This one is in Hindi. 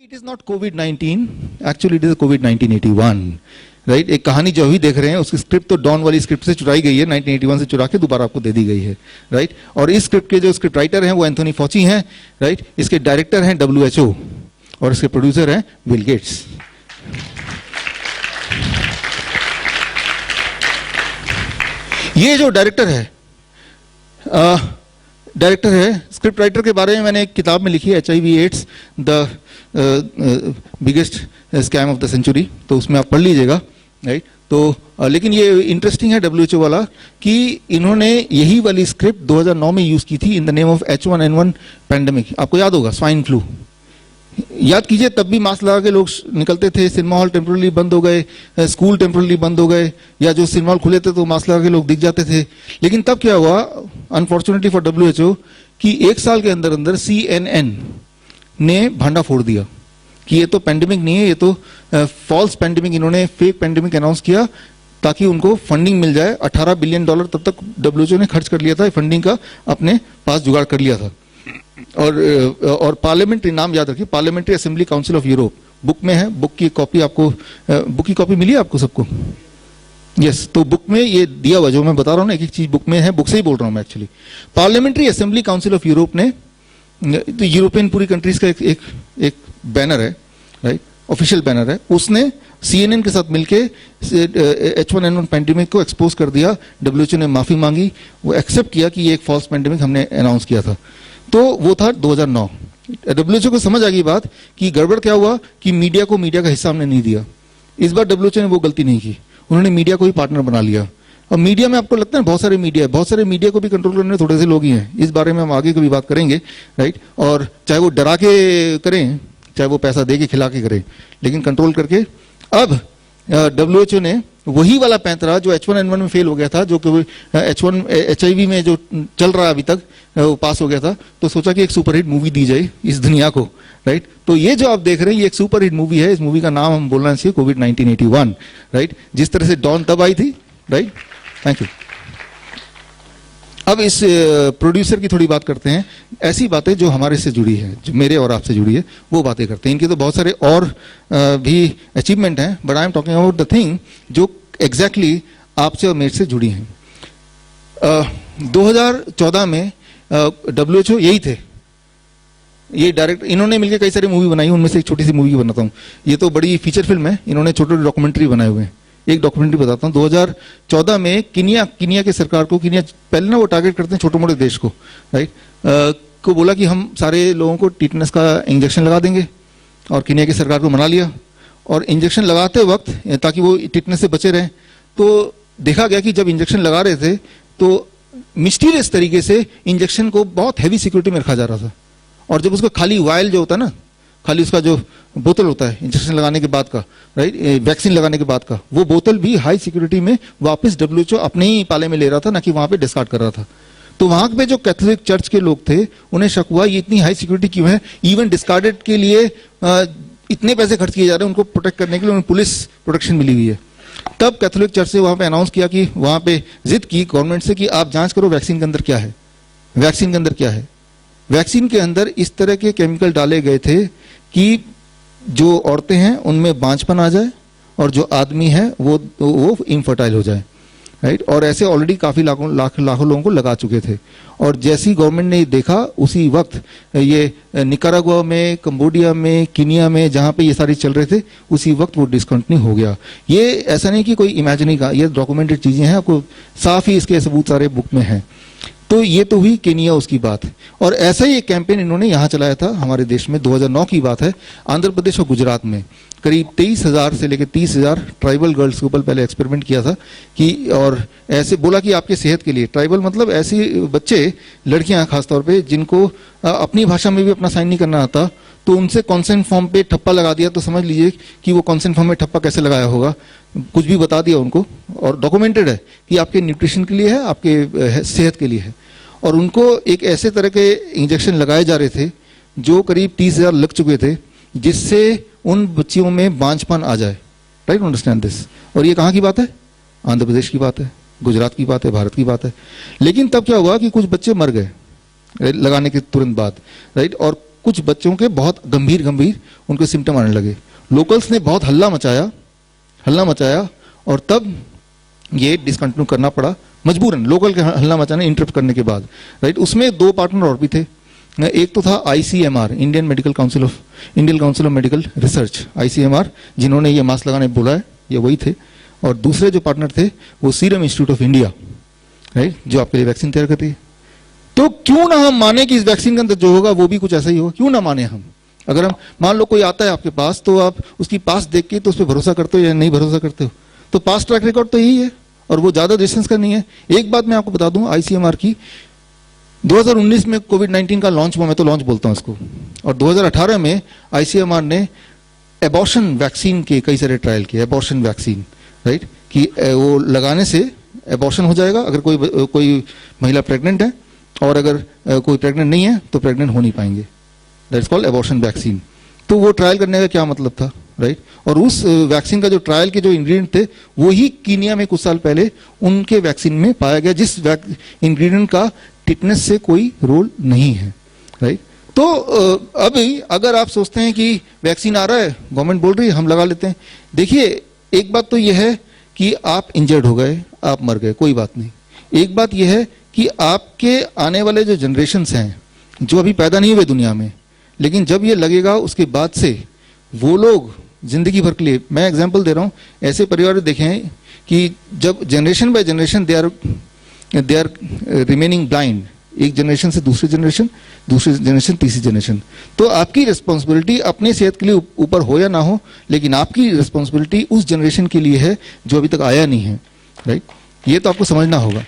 It is not COVID-19, actually it is COVID-19 81, right. एक कहानी जो अभी देख रहे हैं उसकी स्क्रिप्ट तो डॉन वाली स्क्रिप्ट से चुराई गई है, 1981 से चुरा के दोबारा आपको दे दी गई है, राइट। और इस स्क्रिप्ट के जो स्क्रिप्ट राइटर हैं वो एंथोनी फॉची हैं, राइट। इसके डायरेक्टर हैं WHO और इसके प्रोड्यूसर हैं बिल गेट्स। ये जो डायरेक्टर है स्क्रिप्ट राइटर के बारे में मैंने एक किताब में लिखी है, HIV AIDS the biggest scam of the century, तो उसमें आप पढ़ लीजिएगा, राइट। तो लेकिन ये इंटरेस्टिंग है WHO वाला कि इन्होंने यही वाली स्क्रिप्ट 2009 में यूज की थी in the name of H1N1 pandemic. आपको याद होगा स्वाइन फ्लू, याद कीजिए, तब भी मास्क लगा के लोग निकलते थे, सिनेमा हॉल टेम्पोरली बंद हो गए, स्कूल टेम्पोरली बंद हो गए, या जो सिनेमा हॉल खुले थे तो मास्क लगा के लोग दिख जाते थे। लेकिन तब क्या हुआ, अनफॉर्चुनेटली फॉर WHO, कि एक साल के अंदर अंदर CNN ने भांडा फोड़ दिया कि ये तो पैंडेमिक नहीं है, ये तो फॉल्स पैंडेमिक, इन्होंने फेक पैंडेमिक अनाउंस किया ताकि उनको फंडिंग मिल जाए। $18 बिलियन तब तक WHO ने खर्च कर लिया था, फंडिंग का अपने पास जुगाड़ कर लिया था। और पार्लियामेंट्री, नाम याद रखिए, parliamentary assembly council of Europe, book में है, बुक की कॉपी आपको, बुक की कॉपी मिली है आपको सबको? यस, तो बुक में ये दिया हुआ जो मैं बता रहा हूँ ना, एक एक चीज बुक में है, बुक से ही बोल रहा हूँ मैं actually. Parliamentary assembly council of Europe ने, तो यूरोपियन पूरी कंट्रीज का एक बैनर है, राइट, ऑफिशियल बैनर है, उसने CNN के साथ मिलके H1N1 पैंडेमिक को एक्सपोज कर दिया। WHO ने माफी मांगी, वो एक्सेप्ट किया कि ये एक फॉल्स पैंडेमिक हमने अनाउंस किया था। तो वो था 2009। WHO को समझ आ गई बात कि गड़बड़ क्या हुआ कि मीडिया को मीडिया का हिस्सा हमने नहीं दिया। इस बार WHO ने वो गलती नहीं की, उन्होंने मीडिया को ही पार्टनर बना लिया। और मीडिया में आपको लगता है बहुत सारे मीडिया को भी कंट्रोल करने थोड़े से लोग ही हैं। इस बारे में हम आगे कभी बात करेंगे, राइट। और चाहे वो डरा के करें, चाहे वो पैसा दे के खिला के करें, लेकिन कंट्रोल करके। अब WHO ने वही वाला पैंतरा जो H1N1 में फेल हो गया था, जो कि HIV में जो चल रहा है अभी तक, वो पास हो गया था, तो सोचा कि एक सुपरहिट मूवी दी जाए इस दुनिया को, राइट। तो ये जो आप देख रहे हैं ये एक सुपरहिट मूवी है। इस मूवी का नाम हम बोलना चाहिए COVID-19 81, राइट। जिस तरह से डॉन तब आई थी, राइट। Thank you. अब इस प्रोड्यूसर की थोड़ी बात करते हैं, ऐसी बातें जो हमारे से जुड़ी है, जो मेरे और आपसे जुड़ी है, वो बातें करते हैं। इनके तो बहुत सारे और भी अचीवमेंट हैं, but I am talking about the thing जो एग्जैक्टली आपसे और मेरे से जुड़ी हैं। 2014 में WHO यही थे, ये डायरेक्ट, इन्होंने मिलकर कई सारी मूवी बनाई, उनमें से एक छोटी सी मूवी बनाता हूँ। ये तो बड़ी फीचर फिल्म है, इन्होंने छोटे छोटे डॉक्यूमेंट्री बनाए हुए हैं। एक डॉक्यूमेंट्री बताता हूँ। 2014 में किनिया की सरकार को, किनिया पहले ना वो टारगेट करते हैं छोटे मोटे देश को, राइट, को बोला कि हम सारे लोगों को टिटनेस का इंजेक्शन लगा देंगे, और किनिया की सरकार को मना लिया। और इंजेक्शन लगाते वक्त, ताकि वो टिटनेस से बचे रहें, तो देखा गया कि जब इंजेक्शन लगा रहे थे तो मिस्टीरियस तरीके से इंजेक्शन को बहुत हैवी सिक्योरिटी में रखा जा रहा था। और जब उसका खाली वायल जो होता है ना, खाली उसका जो बोतल होता है इंजेक्शन लगाने के बाद का, राइट, वैक्सीन लगाने के बाद का, वो बोतल भी हाई सिक्योरिटी में वापस WHO अपने ही पाले में ले रहा था, ना कि वहां पे डिस्कार्ड कर रहा था। तो वहां पे जो कैथोलिक चर्च के लोग थे उन्हें शक हुआ ये इतनी हाई सिक्योरिटी क्यों है, इवन डिस्कार्डेड के लिए इतने पैसे खर्च किए जा रहे हैं, उनको प्रोटेक्ट करने के लिए उन्हें पुलिस प्रोटेक्शन मिली हुई है। तब कैथोलिक चर्च से वहां पे अनाउंस किया कि वहां पे जिद की गवर्नमेंट से कि आप जांच करो वैक्सीन के अंदर क्या है। वैक्सीन के अंदर क्या है? वैक्सीन के अंदर इस तरह के केमिकल डाले गए थे कि जो औरतें हैं उनमें बांझपन आ जाए, और जो आदमी है वो इनफर्टाइल हो जाए, राइट। और ऐसे ऑलरेडी काफी लाखों लोगों को लगा चुके थे। और जैसी गवर्नमेंट ने देखा, उसी वक्त ये निकारागुआ में, कंबोडिया में, किनिया में, जहां पे ये सारी चल रहे थे, उसी वक्त वो डिस्कंटिन्यू हो गया। ये ऐसा नहीं कि कोई इमेजिनरी का, ये डॉक्यूमेंटेड चीजें हैं, आपको साफ ही इसके सबूत सारे बुक में हैं। तो ये तो हुई केनिया उसकी बात। और ऐसा ही एक कैंपेन इन्होंने यहाँ चलाया था हमारे देश में, 2009 की बात है, आंध्र प्रदेश और गुजरात में करीब 23,000 से लेकर 30,000 ट्राइबल गर्ल्स के ऊपर पहले एक्सपेरिमेंट किया था कि, और ऐसे बोला कि आपके सेहत के लिए, ट्राइबल मतलब ऐसे बच्चे, लड़कियां खासतौर पे, जिनको अपनी भाषा में भी अपना साइन नहीं करना आता, तो उनसे कॉन्सेंट फॉर्म पे ठप्पा लगा दिया। तो समझ लीजिए कि वो कॉन्सेंट फॉर्म में ठप्पा कैसे लगाया होगा, कुछ भी बता दिया उनको, और डॉक्यूमेंटेड है कि आपके न्यूट्रिशन के लिए है, आपके सेहत के लिए है। और उनको एक ऐसे तरह के इंजेक्शन लगाए जा रहे थे जो करीब 30,000 लग चुके थे, जिससे उन बच्चियों में बांझपन आ जाए, राइट, अंडरस्टैंड दिस। और ये कहाँ की बात है? आंध्र प्रदेश की बात है, गुजरात की बात है, भारत की बात है। लेकिन तब क्या हुआ कि कुछ बच्चे मर गए लगाने के तुरंत बाद, राइट। और कुछ बच्चों के बहुत गंभीर गंभीर उनके सिम्टम आने लगे। लोकल्स ने बहुत हल्ला मचाया और तब ये डिसकंटिन्यू करना पड़ा मजबूरन, लोकल के हल्ला मचाने इंटरप्ट करने के बाद, राइट। उसमें 2 पार्टनर और भी थे। एक तो था ICMR, Indian council of medical research, ICMR, जिन्होंने ये मास्क लगाने बोला है, ये वही थे। और दूसरे जो पार्टनर थे वो serum institute of India, right, जो आपके लिए वैक्सीन तैयार करती है। तो क्यों ना हम माने कि इस वैक्सीन के अंदर जो होगा वो भी कुछ ऐसा ही होगा, क्यों ना माने हम। अगर हम मान लो कोई आता है आपके पास, तो आप उसकी पास देख के तो उस पर भरोसा करते हो या नहीं भरोसा करते हो। तो पास ट्रैक रिकॉर्ड तो यही है और वो ज्यादा डिस्टेंस का नहीं है। एक बात मैं आपको बता दूं, ICMR की 2019 में कोविड-19 का लॉन्च हुआ, मैं तो लॉन्च बोलता हूं इसको, और 2018 में ICMR ने एबॉर्शन वैक्सीन के कई सारे ट्रायल किए, एबॉर्शन वैक्सीन, राइट, कि वो लगाने से एबॉर्शन हो जाएगा अगर कोई महिला प्रेग्नेंट है, और अगर कोई प्रेग्नेंट नहीं है तो प्रेग्नेंट हो नहीं पाएंगे, that is called abortion vaccine. तो वो ट्रायल करने का क्या मतलब था, राइट। और उस वैक्सीन का जो ट्रायल के जो इंग्रेडिएंट थे वो ही कीनिया में कुछ साल पहले उनके वैक्सीन में पाया गया, जिस इंग्रेडिएंट का टिटनेस से कोई रोल नहीं है, राइट। तो अभी अगर आप सोचते हैं कि वैक्सीन आ रहा है, गवर्नमेंट बोल रही है, हम लगा लेते हैं, देखिए एक बात तो यह है कि आप इंजर्ड हो गए, आप मर गए, कोई बात नहीं। एक बात यह है कि आपके आने वाले जो जनरेशन्स हैं, जो अभी पैदा नहीं हुए दुनिया में, लेकिन जब ये लगेगा उसके बाद से वो लोग जिंदगी भर के लिए, मैं एग्जांपल दे रहा हूं, ऐसे परिवार देखे हैं कि जब generation by generation they are remaining blind, एक जनरेशन से दूसरी जनरेशन तीसरी जनरेशन। तो आपकी रिस्पॉन्सिबिलिटी अपने सेहत के लिए ऊपर हो या ना हो, लेकिन आपकी रिस्पॉन्सिबिलिटी उस जनरेशन के लिए है जो अभी तक आया नहीं है, राइट। ये तो आपको समझना होगा।